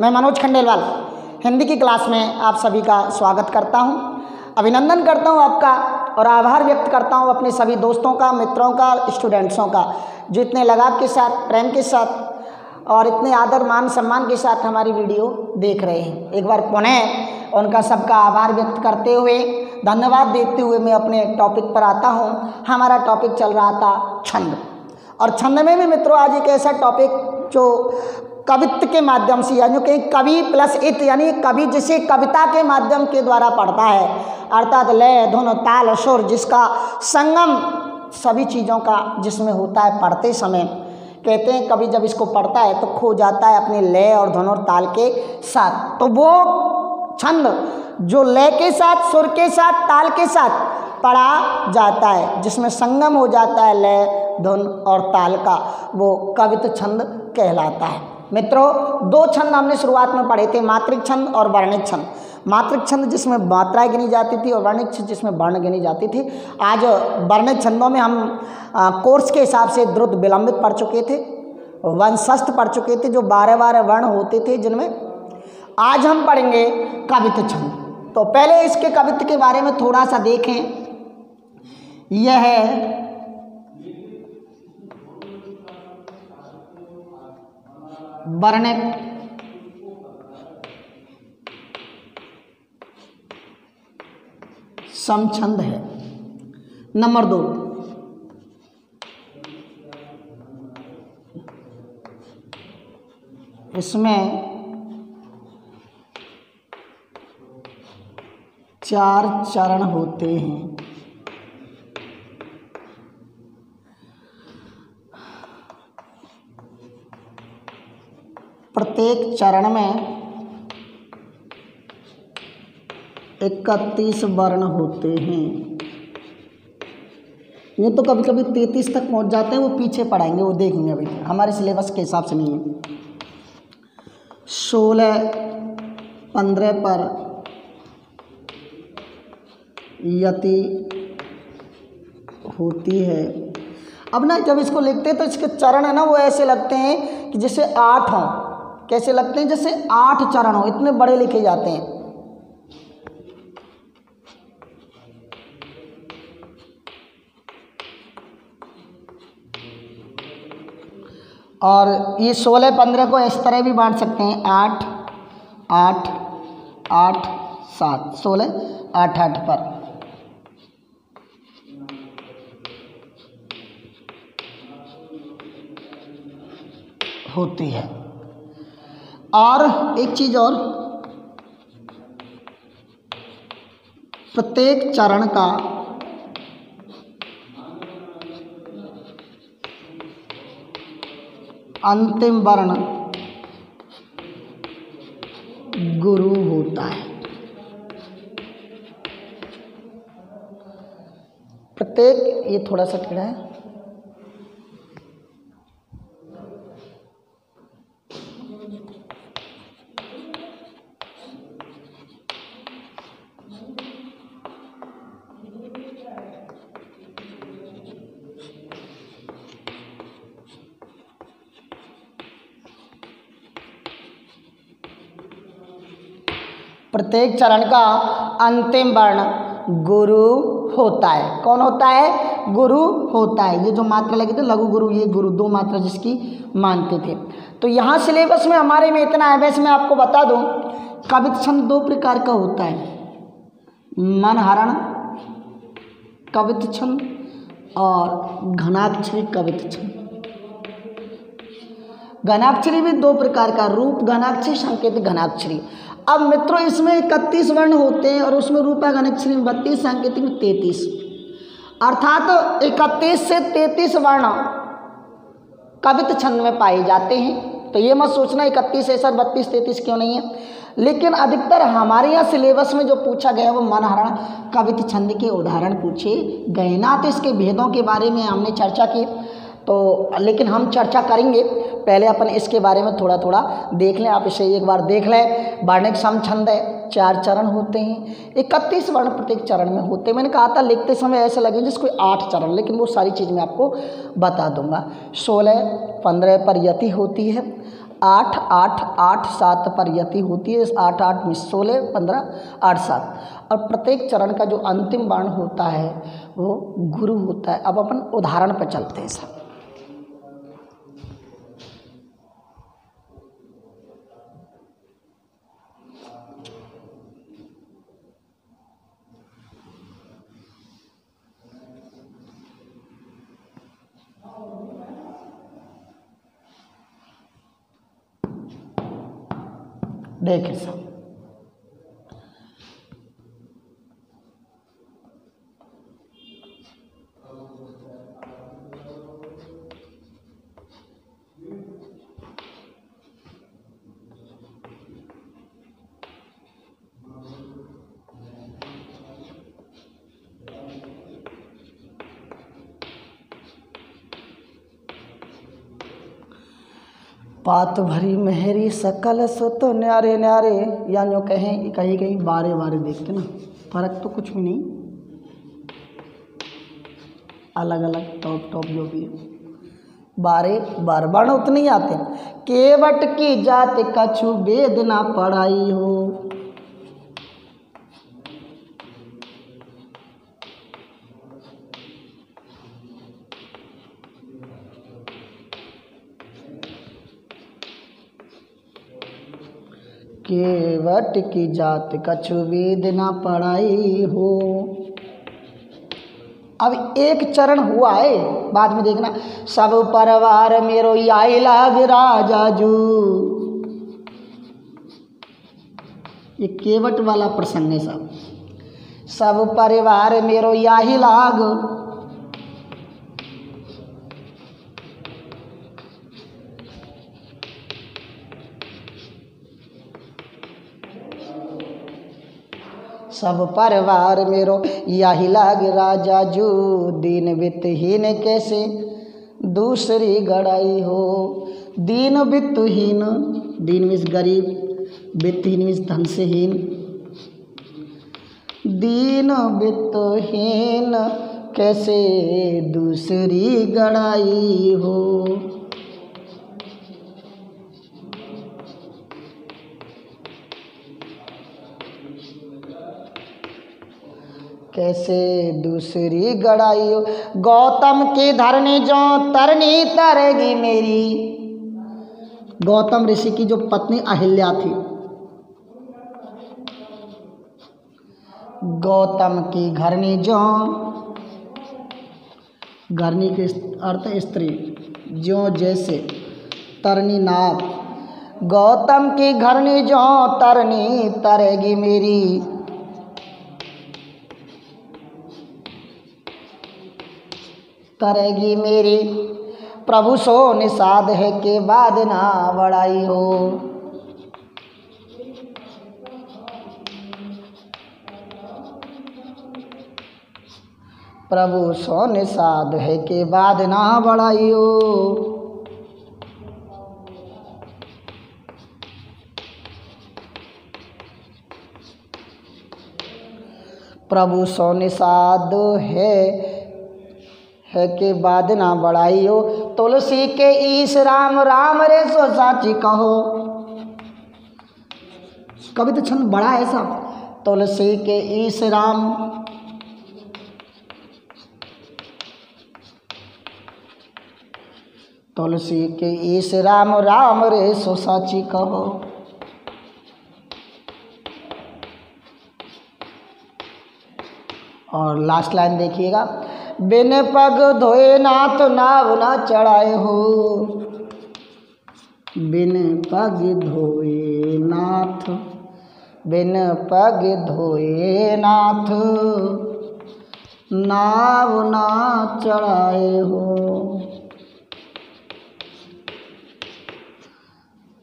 मैं मनोज खंडेलवाल हिंदी की क्लास में आप सभी का स्वागत करता हूं। अभिनंदन करता हूं आपका और आभार व्यक्त करता हूं अपने सभी दोस्तों का, मित्रों का, स्टूडेंट्सों का, जो इतने लगाव के साथ, प्रेम के साथ और इतने आदर मान सम्मान के साथ हमारी वीडियो देख रहे हैं। एक बार पुनः उनका सबका आभार व्यक्त करते हुए, धन्यवाद देते हुए मैं अपने टॉपिक पर आता हूँ। हमारा टॉपिक चल रहा था छंद, और छंद में भी मित्रों आज एक ऐसा टॉपिक जो कवित्व के माध्यम से, यानी कि कवि प्लस इत, यानी कवि जिसे कविता के माध्यम के द्वारा पढ़ता है, अर्थात लय, धुन, ताल, सुर, जिसका संगम सभी चीज़ों का जिसमें होता है पढ़ते समय। कहते हैं कवि जब इसको पढ़ता है तो खो जाता है अपने लय और धुन और ताल के साथ। तो वो छंद जो लय के साथ, सुर के साथ, ताल के साथ पढ़ा जाता है, जिसमें संगम हो जाता है लय, धुन और ताल का, वो कवित्व छंद कहलाता है। मित्रों, दो छंद हमने शुरुआत में पढ़े थे, मात्रिक छंद और वर्णिक छंद। मात्रिक छंद जिसमें मात्राएं गिनी जाती थी और वर्णिक छंद जिसमें वर्ण गिनी जाती थी। आज वर्णिक छंदों में हम कोर्स के हिसाब से द्रुत विलंबित पढ़ चुके थे, वंशस्थ पढ़ चुके थे, जो 12 वर्ण होते थे, जिनमें आज हम पढ़ेंगे कवित्व छंद। तो पहले इसके कवित्व के बारे में थोड़ा सा देखें। यह है वर्णिक, समछंद है। नंबर 2, इसमें 4 चरण होते हैं। प्रत्येक चरण में 31 वर्ण होते हैं। ये तो कभी कभी 33 तक पहुंच जाते हैं, वो पीछे पढ़ाएंगे, वो देखेंगे, अभी हमारे सिलेबस के हिसाब से नहीं है। 16, 15 पर यति होती है। अब ना जब इसको लिखते हैं तो इसके चरण है ना, वो ऐसे लगते हैं कि जैसे 8 हों। कैसे लगते हैं? जैसे 8 चरण हो, इतने बड़े लिखे जाते हैं। और ये 16, 15 को इस तरह भी बांट सकते हैं, 8, 8, 8, 7, 16, 8, 8 पर होती है। और एक चीज और, प्रत्येक चरण का अंतिम वर्ण गुरु होता है। प्रत्येक, ये थोड़ा सा टेढ़ा है, प्रत्येक चरण का अंतिम वर्ण गुरु होता है। कौन होता है? गुरु होता है। ये जो मात्रा लगे थे लघु गुरु, ये गुरु, 2 मात्रा जिसकी मानते थे। तो यहाँ सिलेबस में हमारे में इतना है। वैसे मैं आपको बता दूं, कवित्व छंद 2 प्रकार का होता है, मनहरण कवित्व छंद और घनाक्षरी कवित्व छंद। घनाक्षरी भी 2 प्रकार का, रूप घनाक्षरी, संकेत घनाक्षरी। अब मित्रों इसमें 31 वर्ण होते हैं और उसमें रूपा घनाक्षरी में 32, सांकेतिक में 33, अर्थात 31 से 33 वर्ण कवित्व छंद में पाए जाते हैं। तो ये मत सोचना 31 है सर, 32, 33 क्यों नहीं है। लेकिन अधिकतर हमारे यहाँ सिलेबस में जो पूछा गया वो मनहरण कवित्व छंद के उदाहरण पूछे गए ना। तो इसके भेदों के बारे में हमने चर्चा की, तो लेकिन हम चर्चा करेंगे। पहले अपन इसके बारे में थोड़ा थोड़ा देख लें, आप इसे एक बार देख लें। वर्णिक समछंद है, 4 चरण होते हैं, 31 वर्ण प्रत्येक चरण में होते हैं। मैंने कहा था लिखते समय ऐसा लगे जिसको 8 चरण, लेकिन वो सारी चीज़ मैं आपको बता दूंगा। 16, 15 पर यति होती है, 8 8 8 7 पर यति होती है। 8 8 में 16 15 8 7 और प्रत्येक चरण का जो अंतिम वर्ण होता है वो गुरु होता है। अब अपन उदाहरण पर चलते हैं सब। देखिए सब, पात भरी मेहरी सकल सुत न्यारे न्यारे, या जो कहें कहीं कहीं बारे बारे देखते ना, फर्क तो कुछ भी नहीं, अलग अलग टॉप टॉप जो भी है बारे बार वर्ण उतने ही आते हैं। केवट की जात कछु वेद ना पढ़ाई हो, केवट की जात कछु वेद ना पढ़ाई हो। अब एक चरण हुआ है, बाद में देखना। सब परिवार मेरो आई लाग राजाजू, ये केवट वाला प्रसंग है सब। सब परिवार मेरो याही लाग, सब परिवार मेरो याही लाग राजाजू, दीन वित्तहीन कैसे दूसरी गड़ाई हो। दीन वित्तहीन, दीन मीन्स गरीब, वित्तहीन मीन्स धन से हीन। दीन वित्तहीन कैसे दूसरी गड़ाई हो। कैसे दूसरी गड़ाई हो। गौतम की धरनी जो तरनी तरेगी मेरी, गौतम ऋषि की जो पत्नी अहिल्या थी, गौतम की घरनी जो, घरनी के अर्थ स्त्री, जो जैसे, तरनी नाव। गौतम की घरनी जो तरनी तरेगी मेरी, तरेगी मेरी। प्रभु सो निषाद है के बाद ना बड़ाई हो। प्रभु सो निषाद है के बाद ना बड़ाई हो। प्रभु सो निषाद है के बाद ना बढ़ाई हो। तुलसी के ईश राम राम रे सो साची कहो, कभी तो छंद बड़ा है सब। तुलसी के ईश राम, तुलसी के ईश राम राम रे सो साची कहो। और लास्ट लाइन देखिएगा। बिन पग धोए नाथ नाव ना चढ़ाए हो। बिन पग धोए नाथ, बिन पग धोए नाथ नाव ना चढ़ाए हो।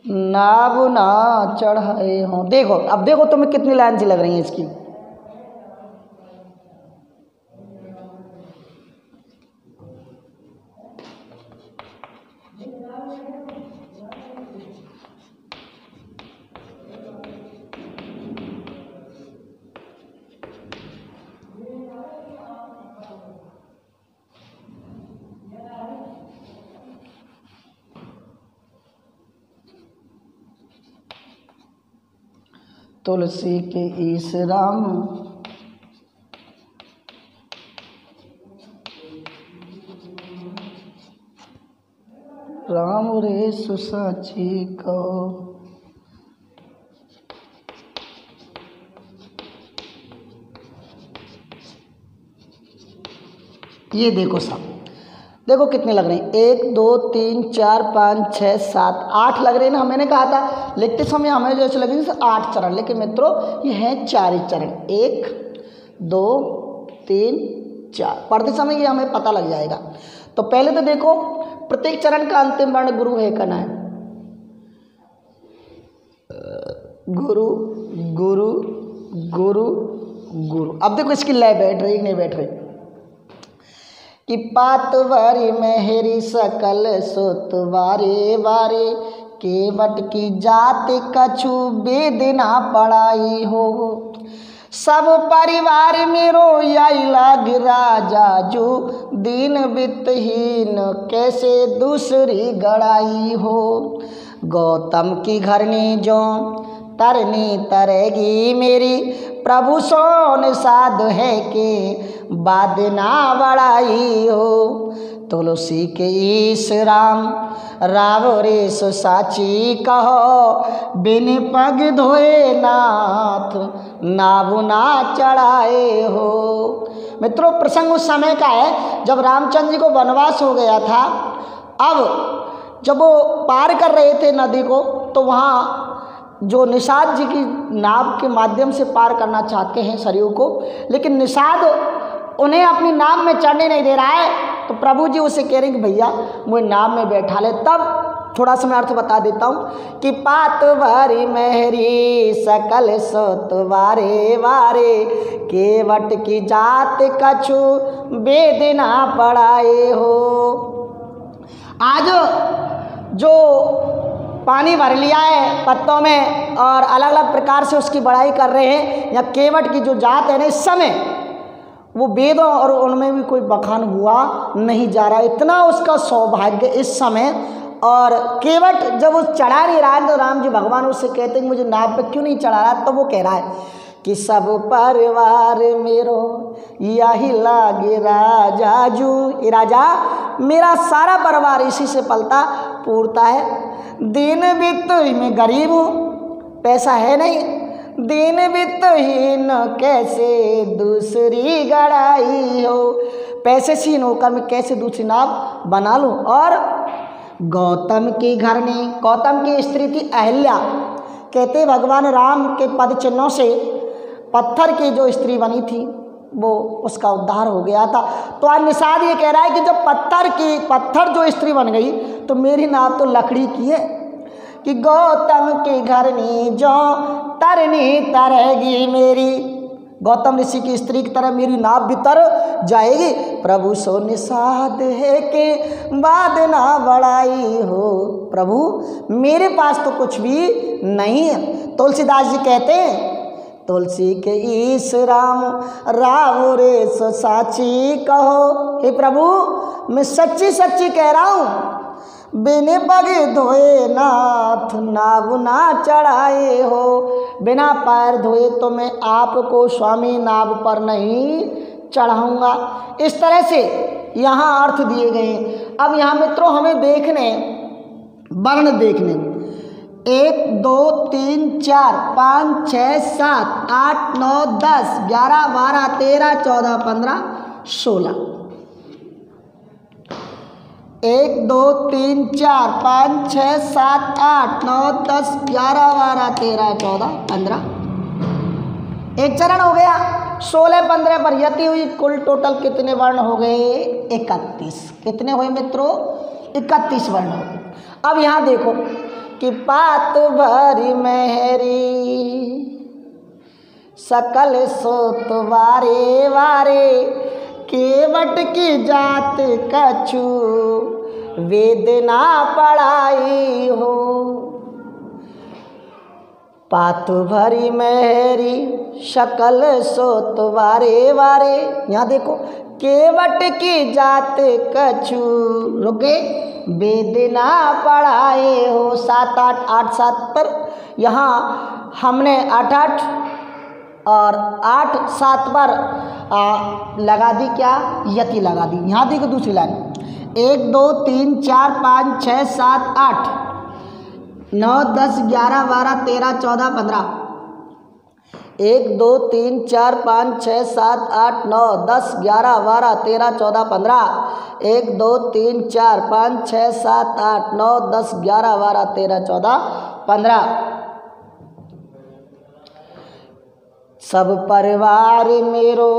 नाव ना चढ़ाए हो। देखो अब देखो तुम्हें कितनी लाइन सी लग रही है इसकी। तुलसी के ईश राम, राम रे सुसाची कहो। ये देखो सब, देखो कितने लग रहे हैं, 1 2 3 4 5 6 7 8 लग रहे हैं ना। मैंने कहा था लिखते समय हमें जैसे लगे 8 चरण, लेकिन मित्रों ये हैं 4 ही चरण, 1 2 3 4। पढ़ते समय ये हमें पता लग जाएगा। तो पहले तो देखो प्रत्येक चरण का अंतिम वर्ण गुरु है करना है, गुरु गुरु गुरु गुरु। अब देखो इसकी लय बैठ रही नहीं बैठ रही कि पातवारी मेहरी सकल सुत वारे वारे, केवट की जात कछु वेद ना पढ़ाई हो। सब परिवार मेरो यही लाग राजा जो, दीन वित्तहीन कैसे दूसरी गड़ाई हो। गौतम की घरनी जो तरनी तरेगी मेरी, प्रभु सोन साध है के बाद ना बढ़ाई हो। तुलसी के ईश राम, राव रे सुसाची कहो। बिन पग धोए नाथ, नाभु ना चढ़ाए हो। मित्रों प्रसंग उस समय का है जब रामचंद्र जी को वनवास हो गया था। अब जब वो पार कर रहे थे नदी को, तो वहाँ जो निषाद जी की नाव के माध्यम से पार करना चाहते हैं सरयू को, लेकिन निषाद उन्हें अपनी नाव में चढ़ने नहीं दे रहा है। तो प्रभु जी उसे कह रहे हैं कि भैया मुझे नाव में बैठा ले। तब थोड़ा सा मैं अर्थ बता देता हूँ कि पातवारी मेहरी सकल सुत वारे वारे, केवट की जात कछु वेद ना पढ़ाए हो। आज जो पानी भर लिया है पत्तों में और अलग अलग प्रकार से उसकी बढ़ाई कर रहे हैं, या केवट की जो जात है ना इस समय वो वेदों और उनमें भी कोई बखान हुआ नहीं जा रहा। इतना उसका सौभाग्य इस समय। और केवट जब वो चढ़ा नहीं रहा है तो राम जी भगवान उससे कहते हैं मुझे नाव पे क्यों नहीं चढ़ा रहा, तो वो कह रहा है कि सब परिवार मेरो यही लागे राजा जू। ये राजा मेरा सारा परिवार इसी से पलता पूरता है। दीन वित्त में गरीब हूँ, पैसा है नहीं, दीन वित्तहीन कैसे दूसरी गड़ाई हो। पैसे से हीन होकर मैं कैसे दूसरी नाव बना लूँ। और गौतम की घरनी, गौतम की स्त्री थी अहिल्या, कहते भगवान राम के पद चिन्हों से पत्थर की जो स्त्री बनी थी वो उसका उद्धार हो गया था। तो आज निषाद ये कह रहा है कि जब पत्थर जो स्त्री बन गई तो मेरी नाव तो लकड़ी की है। कि गौतम की घरनी जो तरनी तरेगी मेरी, गौतम ऋषि की स्त्री की तरह मेरी नाव भी तर जाएगी। प्रभु सो निषाद है के बाद ना बढ़ाई हो। प्रभु मेरे पास तो कुछ भी नहीं है। तुलसीदास जी कहते हैं तुलसी के ईश राम, राव रे सुसाची कहो। हे प्रभु मैं सच्ची सच्ची कह रहा हूँ, बिन पग धोए नाथ नाव ना चढ़ाए हो। बिना पैर धोए तो मैं आपको स्वामी नाव पर नहीं चढ़ाऊंगा। इस तरह से यहाँ अर्थ दिए गए हैं। अब यहाँ मित्रों हमें देखने वर्ण देखने 1 2 3 4 5 6 7 8 9 10 11 12 13 14 15 16। 1 2 3 4 5 6 7 8 9 10 11 12 13 14 15। एक चरण हो गया। 16 15 पर यति हुई। कुल टोटल कितने वर्ण हो गए? 31। कितने हुए मित्रों? 31 वर्ण हो गए। अब यहाँ देखो कि पात भरी मेहरी सकल सुत वारे वारे, केवट की जात कछु वेद ना पढ़ाई हो। पातु भरी मेहरी शकल सोत वारे वारे। यहाँ देखो केवट की जात कछु रुके वेद ना पढ़ाए हो। 7 8 8 7 पर यहाँ हमने 8 और 8 7 पर लगा दी क्या, यति लगा दी। यहाँ देखो दूसरी लाइन, 1 2 3 4 5 6 7 8 9 10 11 12 13 14 15 1 2 3 4 5 6 7 8 9 10 11 12 13 14 15 1 2 3 4 5 6 7 8 9 10 11 12 13 14 15। सब परिवार मेरो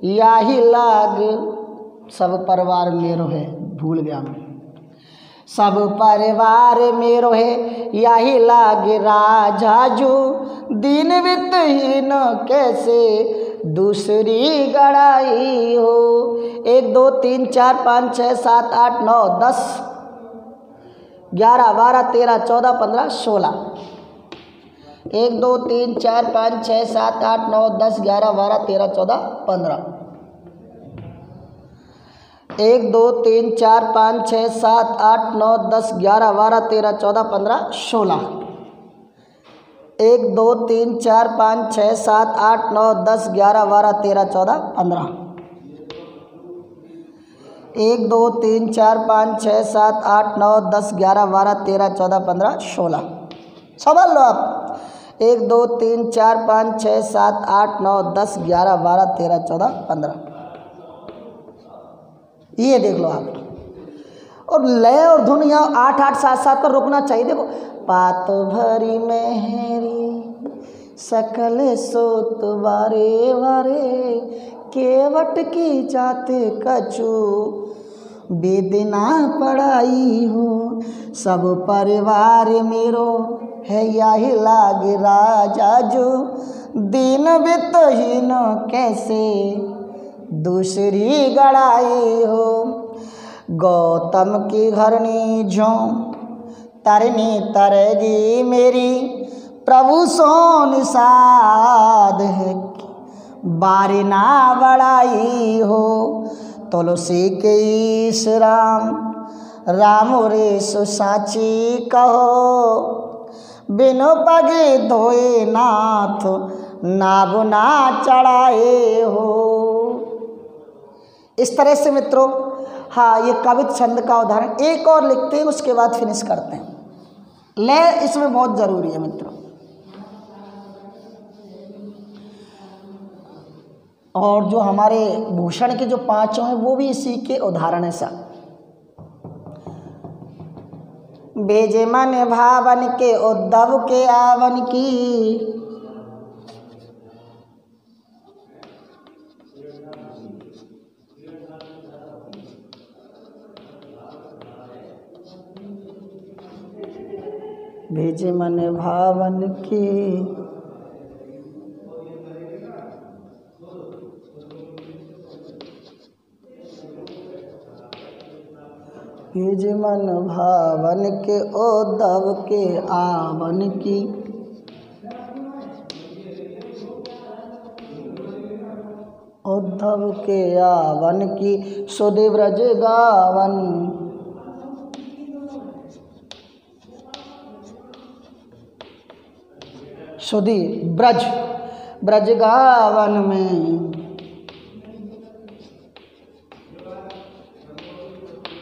याही लाग, सब परिवार मेरो है, भूल गया मैं। सब परिवार मेरो है यही लागे राजा जो, दिन वित्तहीन कैसे दूसरी गड़ाई हो। 1 2 3 4 5 6 7 8 9 10 11 12 13 14 15 16। 1 2 3 4 5 6 7 8 9 10 11 12 13 14 15। 1 2 3 4 5 6 7 8 9 10 11 12 13 14 15 16। 1 2 3 4 5 6 7 8 9 10 11 12 13 14 15। 1 2 3 4 5 6 7 8 9 10 11 12 13 14 15 16। समझ लो आप, 1 2 3 4 5 6 7 8 9 10 11 12 13 14 15। ये देख लो आप। और लय और धुन यहाँ 8 8 7 7 पर रुकना चाहिए। देखो, पात भरी मेहरी सकल सोत बारे बारे, केवट की जाते कछु बेदना पढ़ाई हो। सब परिवार मेरो है यही लाग राजा जो, दिन वित्तहीन कैसे दूसरी गड़ाई हो। गौतम की घरनी जो तरनी तरेगी मेरी, प्रभु सोन साध है बारी ना बड़ाई हो। तुलसी के ईश राम राम रे सुसाची कहो, बिनु पगे धोए नाथ नाभ ना चढ़ाए हो। इस तरह से मित्रों, हाँ, ये कवित छंद का उदाहरण एक और लिखते हैं, उसके बाद फिनिश करते हैं। लय इसमें बहुत जरूरी है मित्रों। और जो हमारे भूषण के जो 5 हैं वो भी इसी के उदाहरण है सब। भेजे मन भावन के उद्धव के आवन की, भेजे मन भावन की भेजे मन भावन के उद्धव के आवन की। उद्धव के आवन की सुधि ब्रज गावन, सुधि ब्रज ब्रज गावन में,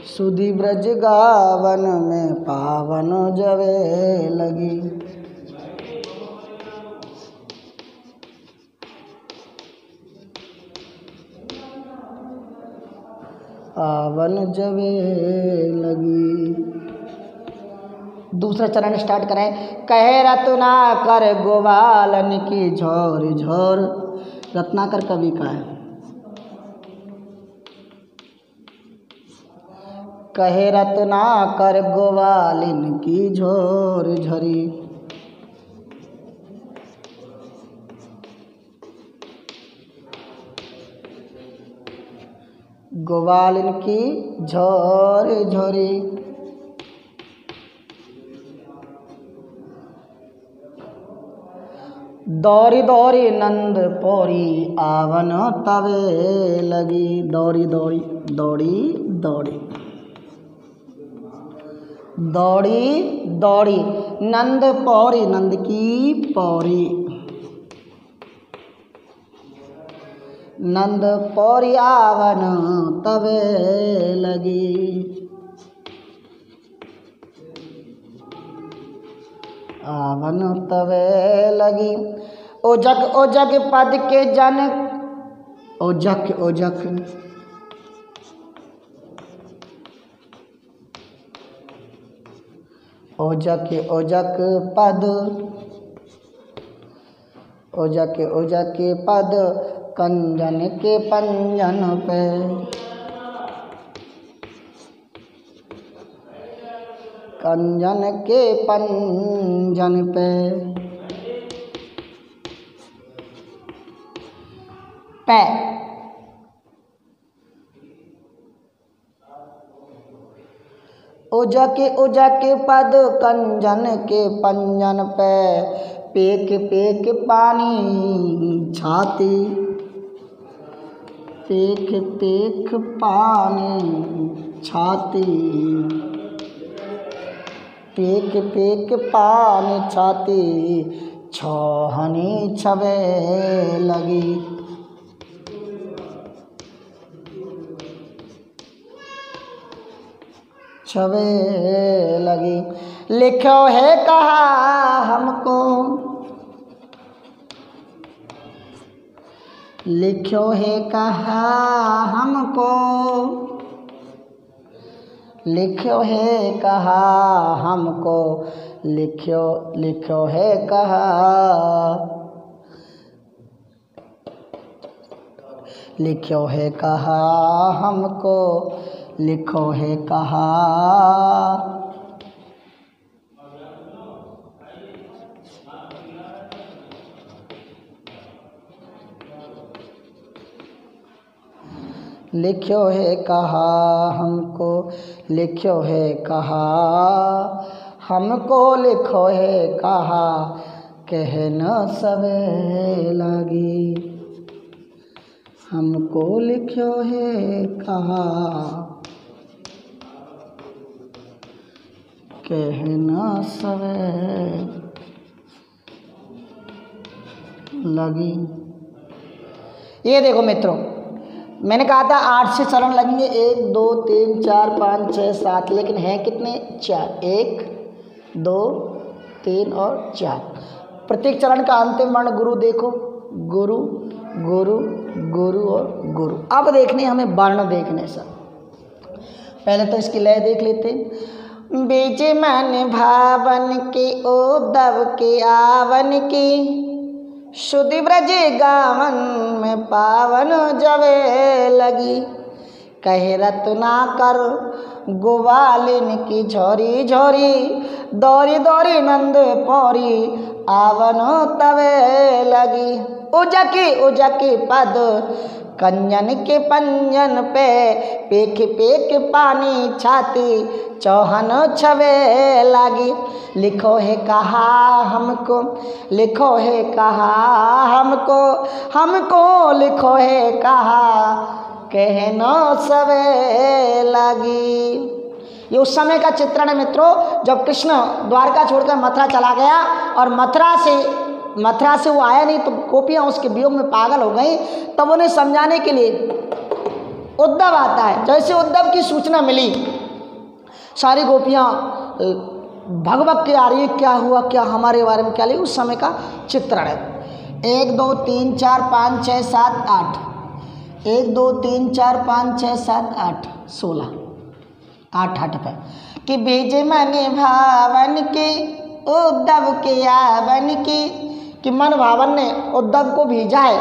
सुधि ब्रज गावन में पावन जवे लगी। पावन जवे लगी। दूसरा चरण स्टार्ट करें। कहे रत्नाकर गोवालन की झोर झोर, रत्नाकर कवि का है। कहे रत्नाकर गोवालिन की झोर झरी, गोवालिन की झोर झोरी। दौरी दौरी नंद पौरी आवन तवे लगी। दौरी दौड़ी दौड़ी दौड़ी, दौड़ी दौड़ी, नंद पौरी, नंद की पौरी, नंद पौरी आवन तवे लगी, आवन तवे लगी। ओजक ओजक पद के जन, ओजक ओजक, ओजक ओजक पद, ओजक ओजक पद कंजन के पंजन पे, कंजन के पंजन पे, पे ओजक ओजक पद कंजन के पंजन पे, पेक पेक पानी छाती, पेक पेक पानी छाती, पेक पेक पानी छाती, छोहनी छवे लगी, छवे लगी। लिखो है कहा हमको, लिखो है कहा हमको, लिखो है कहा हमको, लिखो लिखो है कहा, लिखो है कहा हमको, लिखो है कहा, लिखो है कहा हमको, लिखो है कहा हमको, लिखो है कहा कह न सवे लगी, हमको लिखो है कहा कह न सवे लगी। ये देखो मित्रों, मैंने कहा था 8 से चरण लगेंगे, 1 2 3 4 5 6 7, लेकिन हैं कितने? 4, 1 2 3 और 4। प्रत्येक चरण का अंतिम वर्ण गुरु देखो, गुरु गुरु गुरु और गुरु। अब देखने हमें वर्ण देखने सर, पहले तो इसकी लय देख लेते हैं। बीज मन भावन के उद्धव के आवन की, शुद्धि ब्रज गावन में पावन जवे लगी, कहे रत्ना कर गोवालिन की झोरी झोरी, दौरी दौरी नंद पौरी आवन तवे लगी। उजकी उजकी पद कंजन के पंजन पे, पेख पेख पानी छाती चौहन छवे लगी। लिखो है कहा हमको, लिखो है कहा हमको, हमको लिखो है कहा कह न सवे लगी। ये उस समय का चित्रण है मित्रों, जब कृष्ण द्वारका छोड़कर मथुरा चला गया और मथुरा से वो आया नहीं, तो गोपियाँ उसके वियोग में पागल हो गई। तब उन्हें समझाने के लिए उद्धव आता है। जैसे उद्धव की सूचना मिली, सारी गोपियाँ भगभग के आ रही है, क्या हुआ, क्या हमारे बारे में क्या लिखा। उस समय का चित्रण है। 1 2 3 4 5 6 7 8, 1 2 3 4 5 6 7 8 16, 8 8 पे कि भेजे मने भावन के उद्धव के आवन की, कि मन भावन ने उद्धव को भेजा है।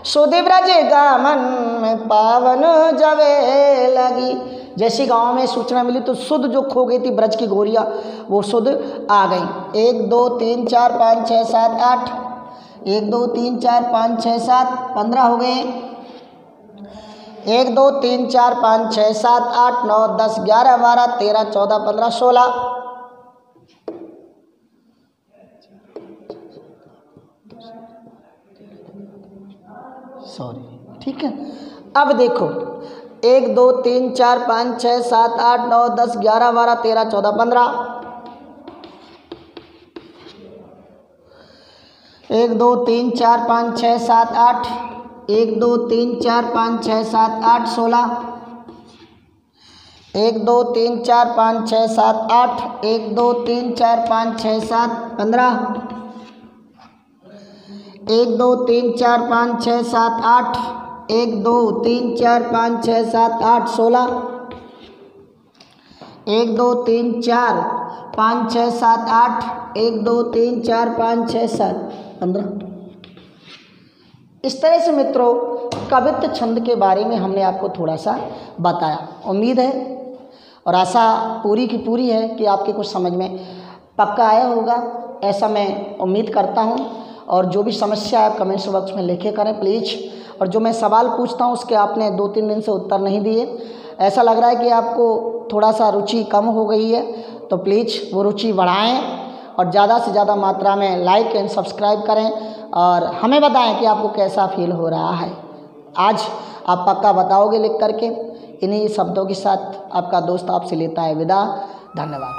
सुधि ब्रज गामन में पावन जवे लगी। जैसी गांव में सूचना मिली तो सुध जो खो गई थी ब्रज की गोरिया, वो सुध आ गई। 1 2 3 4 5 6 7 8, 1 2 3 4 5 6 7 15 हो गए। 1 2 3 4 5 6 7 8 9 10 11 12 13 14 15 16, सॉरी ठीक है। अब देखो 1 2 3 4 5 6 7 8 9 10 11 12 13 14 15। 1 2 3 4 5 6 7 8 1 2 3 4 5 6 7 8 16। 1 2 3 4 5 6 7 8 1 2 3 4 5 6 7 15। 1 2 3 4 5 6 7 8 1 2 3 4 5 6 7 8 16। 1 2 3 4 5 6 7 8 1 2 3 4 5 6 7 15। इस तरह से मित्रों कवित्व छंद के बारे में हमने आपको थोड़ा सा बताया। उम्मीद है और आशा पूरी की पूरी है कि आपके कुछ समझ में पक्का आया होगा, ऐसा मैं उम्मीद करता हूं। और जो भी समस्या आप कमेंट्स बॉक्स में लिखे करें प्लीज़। और जो मैं सवाल पूछता हूं उसके आपने 2-3 दिन से उत्तर नहीं दिए, ऐसा लग रहा है कि आपको थोड़ा सा रुचि कम हो गई है, तो प्लीज़ वो रुचि बढ़ाएं और ज़्यादा से ज़्यादा मात्रा में लाइक एंड सब्सक्राइब करें और हमें बताएं कि आपको कैसा फील हो रहा है। आज आप पक्का बताओगे लिख करके। इन्हीं शब्दों के साथ आपका दोस्त आपसे लेता है विदा। धन्यवाद।